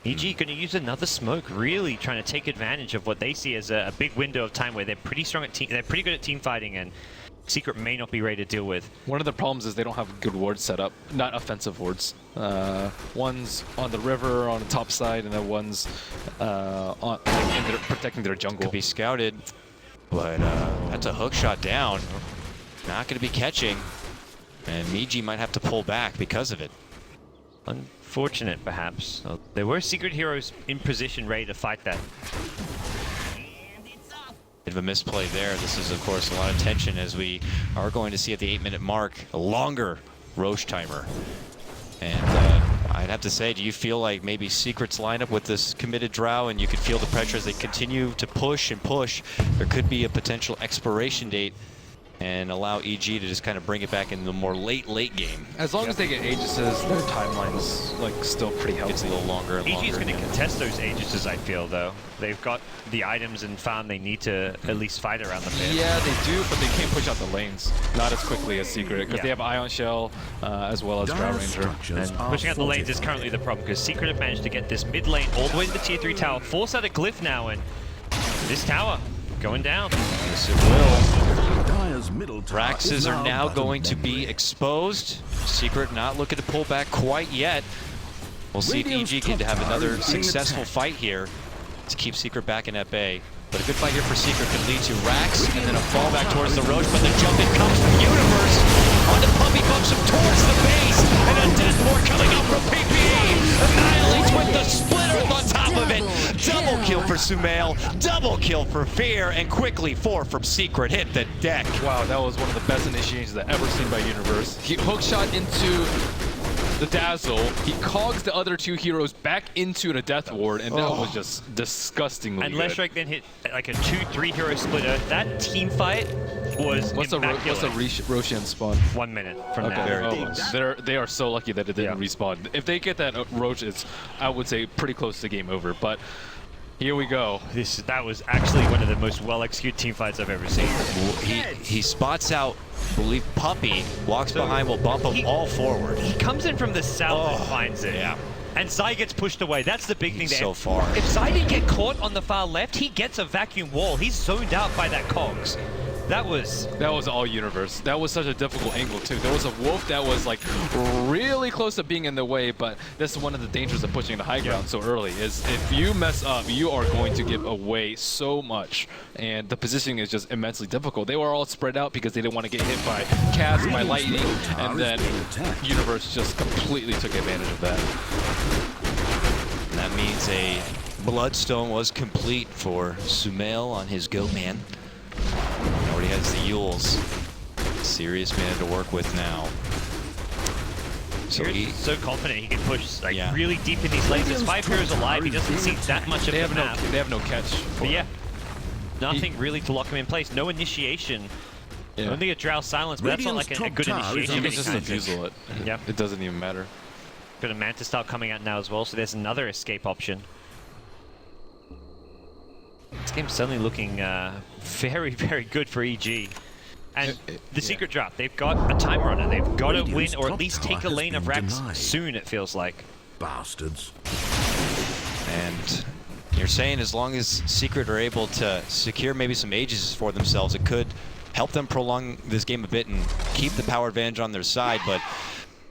EG going to use another smoke, really trying to take advantage of what they see as a big window of time where they're pretty strong at they're pretty good at team fighting, and Secret may not be ready to deal with. One of the problems is they don't have good wards set up, not offensive wards. One's on the river on the top side, and then one's protecting their jungle. Could be scouted, but that's a hook shot down. Not going to be catching, and Miji might have to pull back because of it. Unfortunate, perhaps. There were Secret heroes in position ready to fight that. Bit of a misplay there. This is, of course, a lot of tension as we are going to see at the 8-minute mark a longer Roche timer. And I'd have to say, do you feel like maybe Secret's line up with this committed Drow and you could feel the pressure as they continue to push and push? There could be a potential expiration date and allow EG to just kind of bring it back in the more late game. As long as they get Aegises, their timeline's like still pretty healthy. It's a little longer and longer. EG's going to contest those Aegises, I feel, though. They've got the items and farm they need to at least fight around the pit. Yeah, they do, but they can't push out the lanes. Not as quickly as Secret, because they have Ion Shell as well as Drow Ranger. And pushing out the lanes is currently the problem, because Secret have managed to get this mid lane all the way to the tier 3 tower, force out a glyph now, and this tower going down. Yes, it will. Dire's middle tower Raxes are now going to be exposed. Secret not looking to pull back quite yet. We'll see if EG can have another successful fight here to keep Secret back in at bay. But a good fight here for Secret could lead to Rax and then a fall back towards the Roach, but the jump in comes from Universe. On the Puppy bumps him towards the base, and a Death Ward coming up from PPE. Annihilates with the splitter on top of it. Double kill for Sumail, double kill for Fear, and quickly 4 from Secret hit the deck. Wow, that was one of the best initiations I've ever seen by Universe. He hookshot into the Dazzle, he cogs the other 2 heroes back into the Death Ward, and that was just disgustingly and good. Leshrac then hit like a 2-3 hero splitter. That team fight was What's the immaculate. Roshan spawn? 1 minute from Okay. now. They are so lucky that it didn't respawn. If they get that Roach, it's, I would say, pretty close to game over. But here we go. That was actually one of the most well-executed team fights I've ever seen. He spots out, I believe, Puppy, walks behind, will bump him all forward. He comes in from the south and finds it. Yeah. And Zai gets pushed away. That's the big thing there. So far. If Zai didn't get caught on the far left, he gets a vacuum wall. He's zoned out by that cogs. That was all Universe. That was such a difficult angle too. There was a wolf that was like really close to being in the way, but this is one of the dangers of pushing the high ground so early, is if you mess up, you are going to give away so much. And the positioning is just immensely difficult. They were all spread out because they didn't want to get hit by cast, by lightning, and then Universe just completely took advantage of that. And that means a Bloodstone was complete for Sumail on his Goatman. Already has the Yules. Serious man to work with now. So he's so confident he can push like really deep in these lanes. There's 5 heroes alive. He doesn't see that much of the map. They have no catch. But yeah, nothing really to lock him in place. No initiation. Yeah. Only a Drow silence, but that's not like a good initiation. You can just defusel it. Yeah. It doesn't even matter. Got a Mantis start coming out now as well, so there's another escape option. This game's suddenly looking very, very good for EG. And the secret drop, they've got a timer on it. They've got to win or at least take a lane of Rax soon, it feels like. Bastards. And you're saying as long as Secret are able to secure maybe some Aegis for themselves, it could help them prolong this game a bit and keep the power advantage on their side. But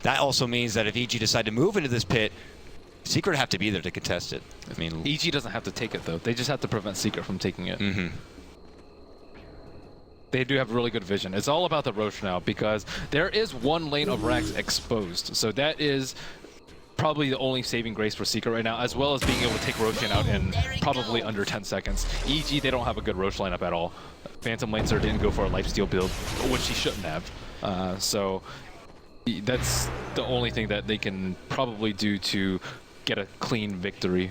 that also means that if EG decide to move into this pit, Secret have to be there to contest it. I mean, EG doesn't have to take it though. They just have to prevent Secret from taking it. They do have really good vision. It's all about the Roche now because there is one lane of Rax exposed. So that is probably the only saving grace for Secret right now, as well as being able to take Roshan out in probably under 10 seconds. EG, they don't have a good Roche lineup at all. Phantom Lancer didn't go for a lifesteal build, which he shouldn't have. So that's the only thing that they can probably do to get a clean victory.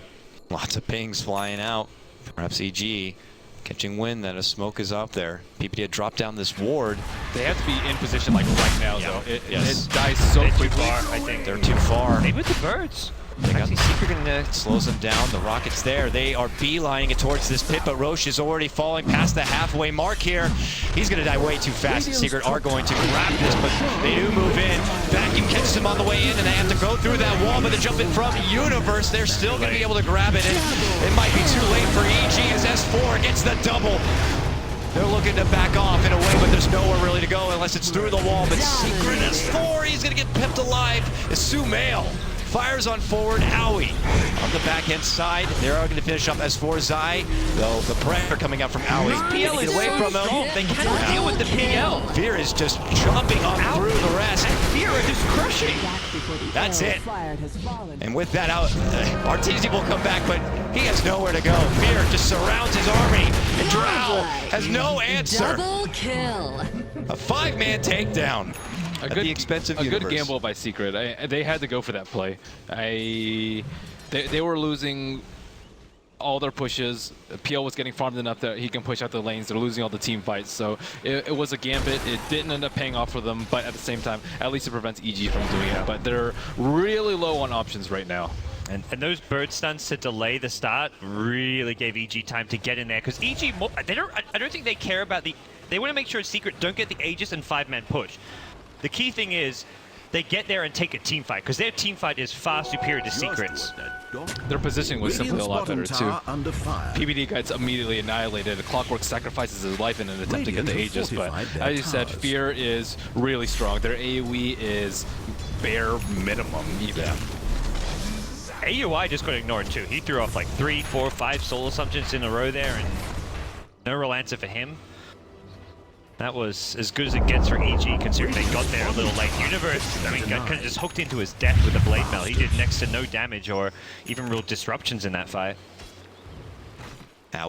Lots of pings flying out. Perhaps EG catching wind that a smoke is out there. PPD had dropped down this ward. They have to be in position like right now, though. It dies so They're quickly. too far, I think. They're too far. Maybe with the birds. They got Secret gonna slows them down. The rocket's there. They are beelining it towards this pit, but Roche is already falling past the halfway mark here. He's gonna die way too fast. Secret are going to grab this, but they do move in. Vacuum catches them on the way in, and they have to go through that wall, but they're jumping from Universe. They're still gonna be able to grab it. It might be too late for EG as S4 gets the double. They're looking to back off in a way, but there's nowhere really to go unless it's through the wall. But Secret S4, he's gonna get kept alive. It's Sumail. Fires on forward, Owie. On the backhand side, they're going to finish up S4 Zai, though the pressure coming out from Owie. PL is away from him. They cannot deal with the PL. Fear is just jumping on through the rest. And Fear is just crushing. That's it. And with that out, Arteezy will come back, but he has nowhere to go. Fear just surrounds his army, and Drow has no answer. Double kill. A 5-man takedown. At the expense of Universe. Good gamble by Secret. They had to go for that play. They were losing all their pushes. PL was getting farmed enough that he can push out the lanes. They're losing all the team fights. So it was a gambit. It didn't end up paying off for them, but at the same time, at least it prevents EG from doing it. But they're really low on options right now. And those bird stuns to delay the start really gave EG time to get in there, because EG, I don't think they care about they want to make sure Secret don't get the Aegis and 5-man push. The key thing is they get there and take a team fight, because their team fight is far superior to Secret's. Their positioning was simply a lot better too. Under fire. PBD gets immediately annihilated. Clockwork sacrifices his life in an attempt to get the Aegis, but as you said, Fear is really strong. Their AoE is bare minimum even. AUI just got ignored too. He threw off like 3, 4, 5 soul assumptions in a row there, and no real answer for him. That was as good as it gets for EG, considering they got there a little late. Universe, I mean, got kind of just hooked into his death with the Blade Mail. He did next to no damage or even real disruptions in that fight.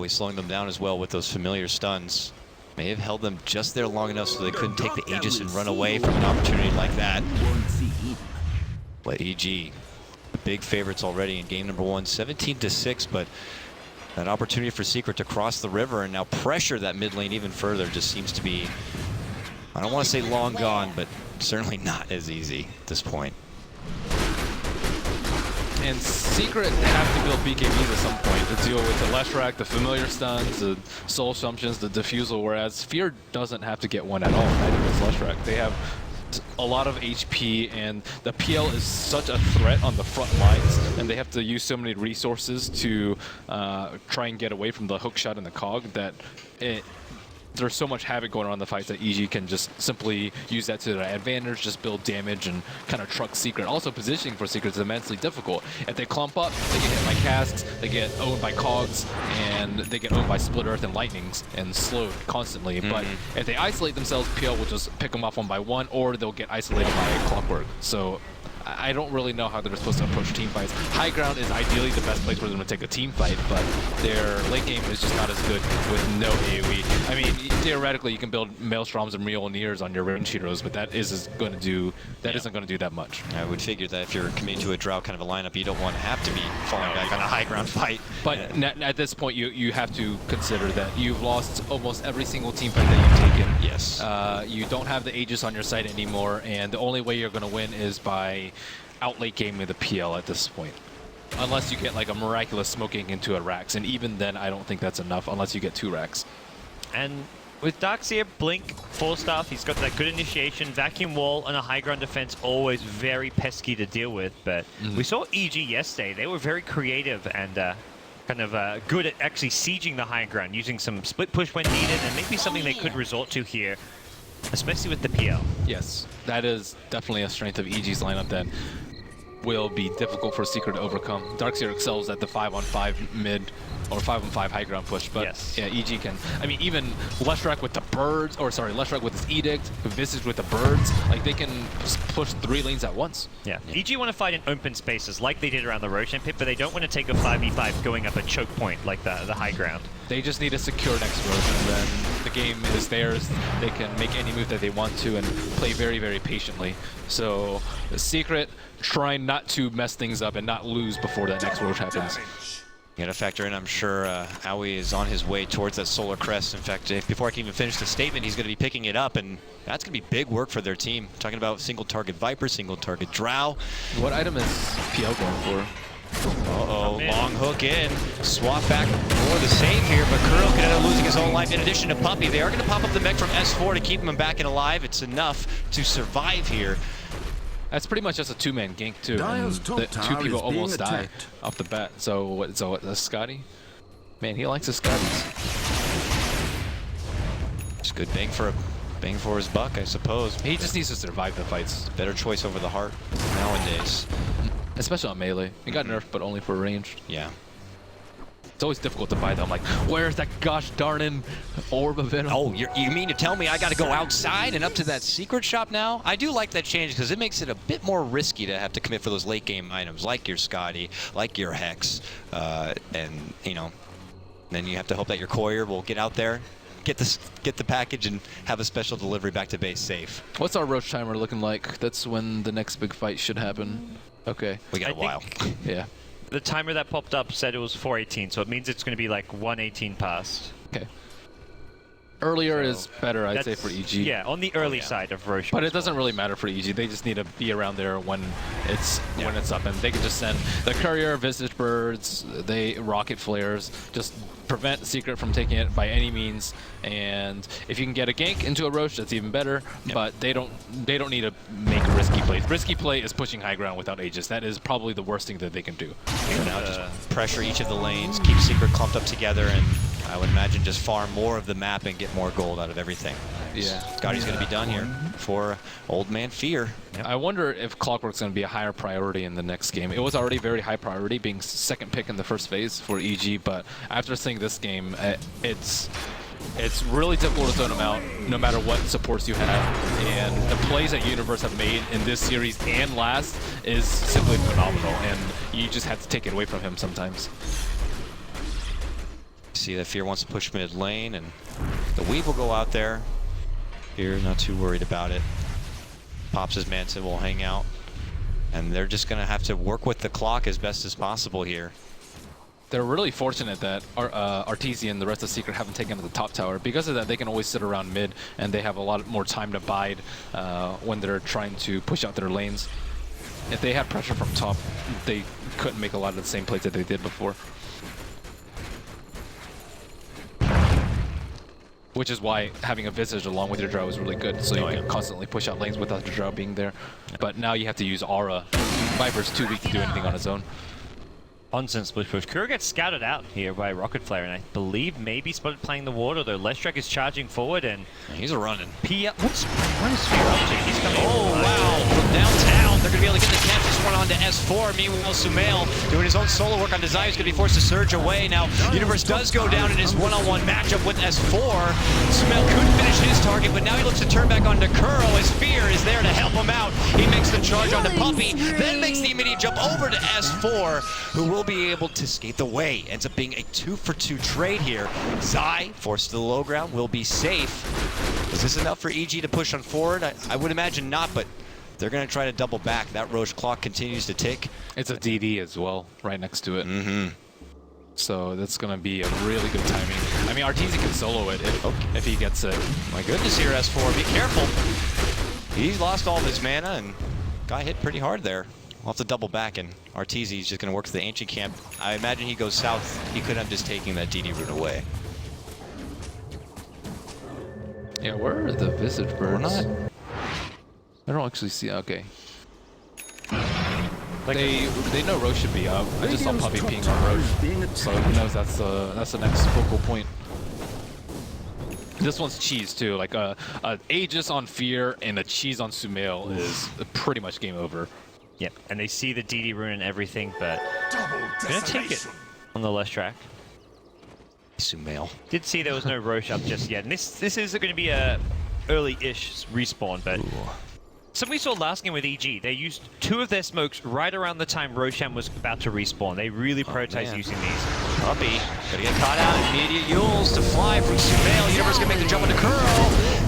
He's slowing them down as well with those familiar stuns. May have held them just there long enough so they couldn't take the Aegis and run away from an opportunity like that. But EG, the big favorites already in game number 1, 17-6, but that opportunity for Secret to cross the river and now pressure that mid lane even further just seems to be, I don't want to say long gone, but certainly not as easy at this point. And Secret have to build BKBs at some point to deal with the Leshrac, the familiar stuns, the soul assumptions, the diffusal, whereas Fear doesn't have to get one at all, neither does Leshrac. They have a lot of HP, and the PL is such a threat on the front lines, and they have to use so many resources to try and get away from the hook shot and the cog that there's so much havoc going on in the fights that EG can just simply use that to their advantage, just build damage and kind of truck Secret. Also, positioning for Secret is immensely difficult. If they clump up, they get hit by casts, they get owned by cogs, and they get owned by Split Earth and Lightnings and slowed constantly. But if they isolate themselves, PL will just pick them off one by one, or they'll get isolated by Clockwork. So I don't really know how they're supposed to approach team fights. High ground is ideally the best place for them to take a team fight, but their late game is just not as good with no AoE. I mean, theoretically, you can build Maelstroms and Mjolnirs on your range heroes, but that isn't going to do that much. I would figure that if you're committing to a drought kind of a lineup, you don't want to have to be falling back on a high ground fight. But at this point, you have to consider that you've lost almost every single team fight that you've taken. Yes. You don't have the Aegis on your side anymore, and the only way you're going to win is by out late game with the PL at this point. Unless you get like a miraculous smoking into a Rax, and even then I don't think that's enough unless you get 2 Rax. And with Darkseer, Blink, Falstaff, he's got that good initiation, Vacuum Wall, and a high ground defense, always very pesky to deal with. But we saw EG yesterday. They were very creative and kind of good at actually sieging the high ground, using some split push when needed, and maybe something they could resort to here, especially with the PL. Yes, that is definitely a strength of EG's lineup that will be difficult for Secret to overcome. Darkseer excels at the 5-on-5 mid or 5-on-5 high ground push, but yes. Yeah, EG can. I mean, even Leshrac with the birds, or sorry, Leshrac with his edict, Visage with the birds, like they can push 3 lanes at once. Yeah. EG want to fight in open spaces like they did around the Roshan pit, but they don't want to take a 5v5 going up a choke point like the high ground. They just need a secure next Roshan, and then the game is theirs. They can make any move that they want to and play very, very patiently. So the Secret trying not to mess things up and not lose before that next Rosh happens. You gotta factor in, I'm sure Aoi is on his way towards that Solar Crest. In fact, before I can even finish the statement, he's gonna be picking it up, and that's gonna be big work for their team. Talking about single target Viper, single target Drow. What item is PL going for? Uh-oh, long hook in. Swap back for the save here, but Kuro can end up losing his own life. In addition to Puppey, they are gonna pop up the mech from S4 to keep him back and alive. It's enough to survive here. That's pretty much just a 2-man gank too. Dire's And top the 2 tower people is almost being die attacked. off the bat. So what? Scotty? Man, he likes his Scotties. It's good bang for his buck, I suppose. He just needs to survive the fights, Better choice over the heart nowadays. especially on melee. He got nerfed, but only for ranged. Yeah. It's always difficult to buy them. Like, where's that gosh darnin' orb of venom? Oh, you mean to tell me I got to go outside and up to that secret shop now? I do like that change because it makes it a bit more risky to have to commit for those late game items, like your Scotty, like your Hex, and you know, then you have to hope that your courier will get out there, get the package, and have a special delivery back to base safe. What's our Roach timer looking like? That's when the next big fight should happen. Okay. We got a while. Yeah. The timer that popped up said it was 4:18, so it means it's going to be like 1:18 past. Okay. Earlier is better, I'd say, for EG. Yeah, on the early side of Roshan. But it doesn't really matter for EG. They just need to be around there when it's up, and they can just send the courier, Visage Birds, rocket flares, just prevent Secret from taking it by any means. And if you can get a gank into a Roche, that's even better. Yep. But they don't need to make risky plays. Risky play is pushing high ground without Aegis. That is probably the worst thing that they can do. So now just pressure each of the lanes, keep Secret clumped up together, and I would imagine just farm more of the map and get more gold out of everything. Yeah. Scotty's going to be done here for Old Man Fear. Yep. I wonder if Clockwork's going to be a higher priority in the next game. It was already very high priority, being second pick in the first phase for EG, but after seeing this game, it's really difficult to zone him out, no matter what supports you have. And the plays that Universe have made in this series and last is simply phenomenal, and you just have to take it away from him sometimes. See that Fear wants to push mid lane, and the Weave will go out there. Fear not too worried about it. Pops his Manta will hang out, and they're just going to have to work with the clock as best as possible here. They're really fortunate that Arteezy and the rest of Secret haven't taken to the top tower. Because of that, they can always sit around mid, and they have a lot more time to bide when they're trying to push out their lanes. If they had pressure from top, they couldn't make a lot of the same plays that they did before. Which is why having a Visage along with your Drow is really good, so you can constantly push out lanes without your Drow being there. But now you have to use Aura. Viper's too weak to do anything on his own. Onsen split push. Kuro gets scouted out here by Rocket Flare, and I believe maybe spotted playing the ward, although Leshrac is charging forward, and He's a running. what is Fear up to? He's coming in. Oh, wow. From downtown, they're going to be able to get the camp. Just one on to S4. Meanwhile, Sumail doing his own solo work on Desire is going to be forced to surge away. Now, Universe does go down in his one-on-one matchup with S4. Sumail couldn't finish his target, but now he looks to turn back onto Kuro as Fear is there to help him out. He makes the charge onto Puppey, then makes the immediate jump over to S4, who will be able to skate the way. Ends up being a 2-for-2 trade here. Zai, forced to the low ground, will be safe. Is this enough for EG to push on forward? I would imagine not, but they're going to try to double back. That Roche clock continues to tick. It's a DD as well, right next to it. Mm-hmm. So that's going to be a really good timing. I mean, Arteezy can solo it if he gets it. My goodness here, S4. Be careful. He's lost all of his mana and got hit pretty hard there. We'll have to double back, and Arteezy's just going to work to the Ancient Camp. I imagine he goes south. He could have just taken that DD route away. Yeah, where are the Visage Birds? We're not. I don't actually see. Okay. They know Roche should be up. I just saw Puppey ping on Roche, so who knows? That's the next focal point. This one's cheese too. Like a Aegis on Fear and a cheese on Sumail is pretty much game over. Yep, and they see the DD rune and everything, but gonna take it on the Leshrac. Sumail. Did see there was no Roche up just yet, and this is going to be a early-ish respawn, but something we saw last game with EG, they used 2 of their smokes right around the time Roshan was about to respawn. They really prioritized using these. Puppey gonna get caught out. Immediate Yules to fly from Sumail. Universe gonna make the jump into Kuro.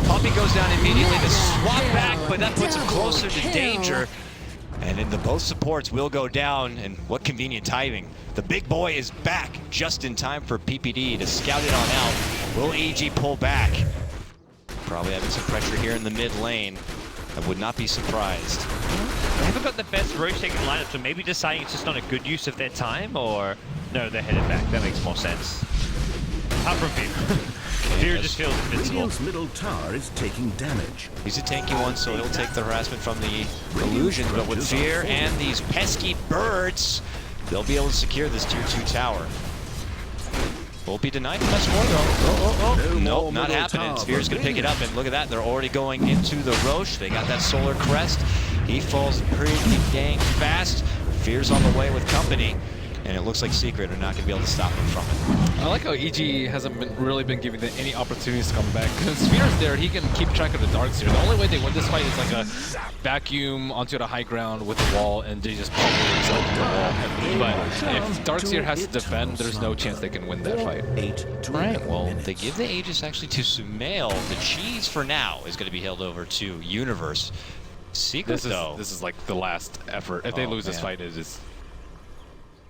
Puppey goes down immediately to swap back, but that puts him closer to danger. And then both supports will go down, and what convenient timing. The big boy is back just in time for PPD to scout it on out. Will EG pull back? Probably having some pressure here in the mid lane. I would not be surprised. They haven't got the best Roche taking lineup, so maybe deciding it's just not a good use of their time, or no, they're headed back. That makes more sense. Apart from Fear. Fear just feels invincible. Radiant's middle tower is taking damage. He's a tanky one, so he'll take the harassment from the illusions, but with Fear and these pesky birds, they'll be able to secure this tier 2 tower. Won't be denied much more though. Nope, not happening. Fear's gonna pick it up, and look at that, they're already going into the Roche. They got that solar crest. He falls pretty dang fast. Fear's on the way with company, and it looks like Secret are not gonna be able to stop him from it. I like how EG hasn't really been giving them any opportunities to come back. Because Sphere's there, he can keep track of the Darks here. The only way they win this fight is like a vacuum onto the high ground with the wall, and they just pummel themselves into the wall. But if Darkseer has to defend, there's no chance they can win that fight. Alright, well, they give the Aegis actually to Sumail. The cheese for now is going to be held over to Universe. Secret, though. This is like the last effort. If they lose this fight, it is...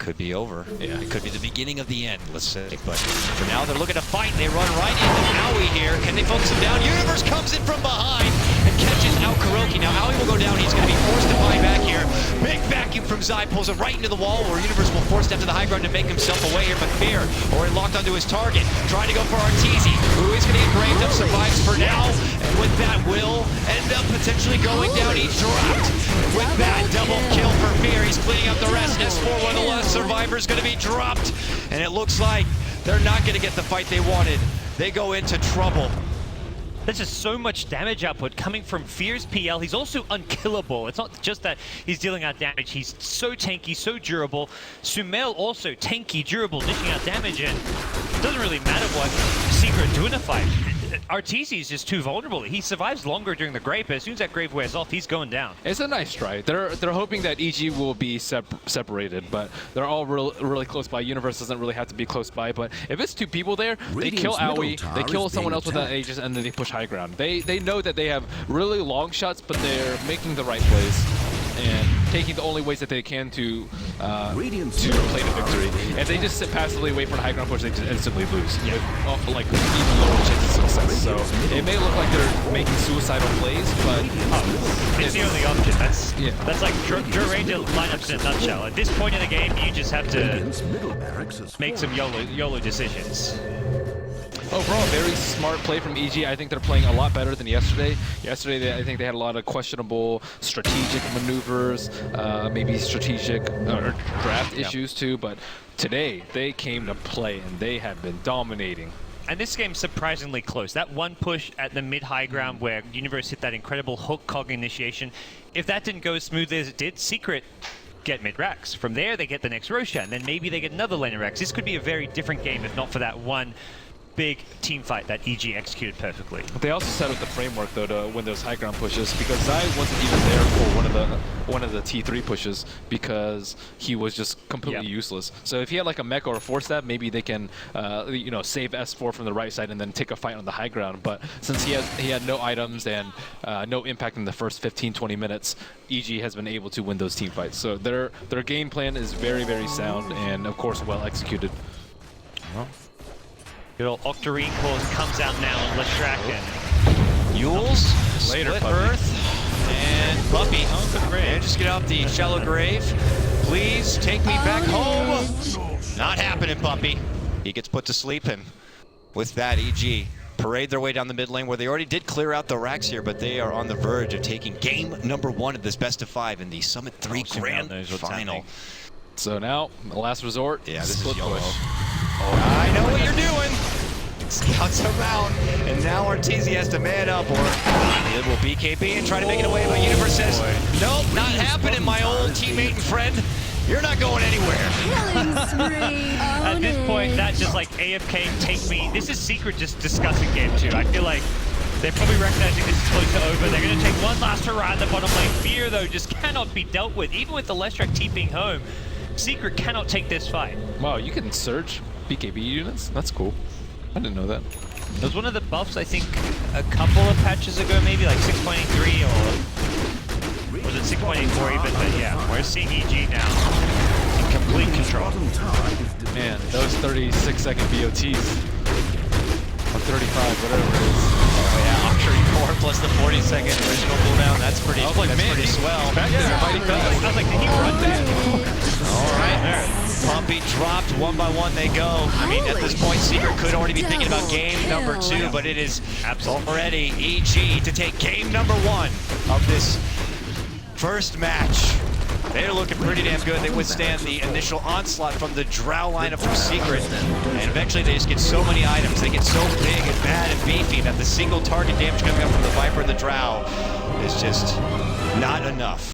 could be over. Yeah. It could be the beginning of the end, let's say. But for now, they're looking to fight. They run right into Aoi here. Can they focus him down? Universe comes in from behind and catches out Kuroki. Now Aoi will go down. He's going to be forced to buy back here. Big vacuum from Zai, pulls him right into the wall, where Universe will force step to the high ground to make himself away here. But Fear already locked onto his target, trying to go for Arteezy, who is going to get graved up, survives for now. And with that, will end up potentially going down. He dropped. And with that, double kill for Fear. He's cleaning up the rest. S4, one of the last survivors, going to be dropped. And it looks like they're not going to get the fight they wanted. They go into trouble. There's just so much damage output coming from Fear's PL. He's also unkillable. It's not just that he's dealing out damage. He's so tanky, so durable. Sumail also tanky, durable, dishing out damage, and it doesn't really matter what Secret do in a fight. Arteezy is just too vulnerable. He survives longer during the Grave, but as soon as that Grave wears off, he's going down. It's a nice try. They're hoping that EG will be separated, but they're all really close by. Universe doesn't really have to be close by, but if it's two people there, they kill Aoi, they kill someone else with that Aegis, and then they push high ground. They know that they have really long shots, but they're making the right plays and taking the only ways that they can to play to victory. And they just sit passively, wait for the high ground push, they just instantly lose. Yeah. Like even lower chances of success. So it may look like they're making suicidal plays, but it's the only option. That's like Draw Ranger lineups in a nutshell. At this point in the game, you just have to make some YOLO decisions. Overall, very smart play from EG. I think they're playing a lot better than yesterday. Yesterday, I think they had a lot of questionable strategic maneuvers, maybe strategic or draft issues too, but today they came to play and they have been dominating. And this game's surprisingly close. That one push at the mid-high ground where Universe hit that incredible hook cog initiation, if that didn't go as smoothly as it did, Secret get mid-racks. From there, they get the next Roshan, then maybe they get another lane of racks. This could be a very different game if not for that one big team fight that EG executed perfectly. They also set up the framework though to win those high ground pushes, because Zai wasn't even there for one of the T3 pushes because he was just completely useless. So if he had like a mecha or a 4-stab, maybe they can you know, save S4 from the right side and then take a fight on the high ground. But since he had no items and no impact in the first 15-20 minutes, EG has been able to win those team fights. So their game plan is very, very sound and of course well executed. Well, good old Octarine course comes out now on Leshrac and Yules, Later, Split Puppy. Earth, and Puppy. Oh, good grave. And just get out the shallow grave. Please take me back home. Not happening, Puppy. He gets put to sleep, and with that, EG parade their way down the mid lane, where they already did clear out the racks here, but they are on the verge of taking game number 1 of this best of 5 in the Summit 3 Grand Final. So now, the last resort, Yeah, this split is YOLO. push. I know what you're doing. Scouts him out, and now Arteezy has to man up, or it will BKB and try to make it away, but Universe says, nope, not happening, my old teammate and friend. You're not going anywhere. at this point, that just like AFK take me. This is Secret just discussing game 2. I feel like they're probably recognizing this is close to over. They're going to take one last hurrah at the bottom lane. Fear, though, just cannot be dealt with. Even with the Leshrac TPing home, Secret cannot take this fight. Wow, you can search BKB units? That's cool. I didn't know that. It was one of the buffs, I think, a couple of patches ago, maybe like 6.83 or was it 6.84 even? But yeah, we're seeing EG now in complete control. Man, those 36-second BOTs. Or 35, whatever it is. Oh yeah, Octarine 4 plus the 40-second original cooldown. That's pretty. I was like, that's man, pretty swell. back there, fighting fast. I was like, did he run that? All right, Puppy dropped, 1 by 1 they go. I mean, at this point, Secret could already be thinking about game number 2, but it is already EG to take game number 1 of this first match. They're looking pretty damn good. They withstand the initial onslaught from the Drow lineup from Secret, and eventually they just get so many items. They get so big and bad and beefy that the single target damage coming up from the Viper and the Drow is just not enough.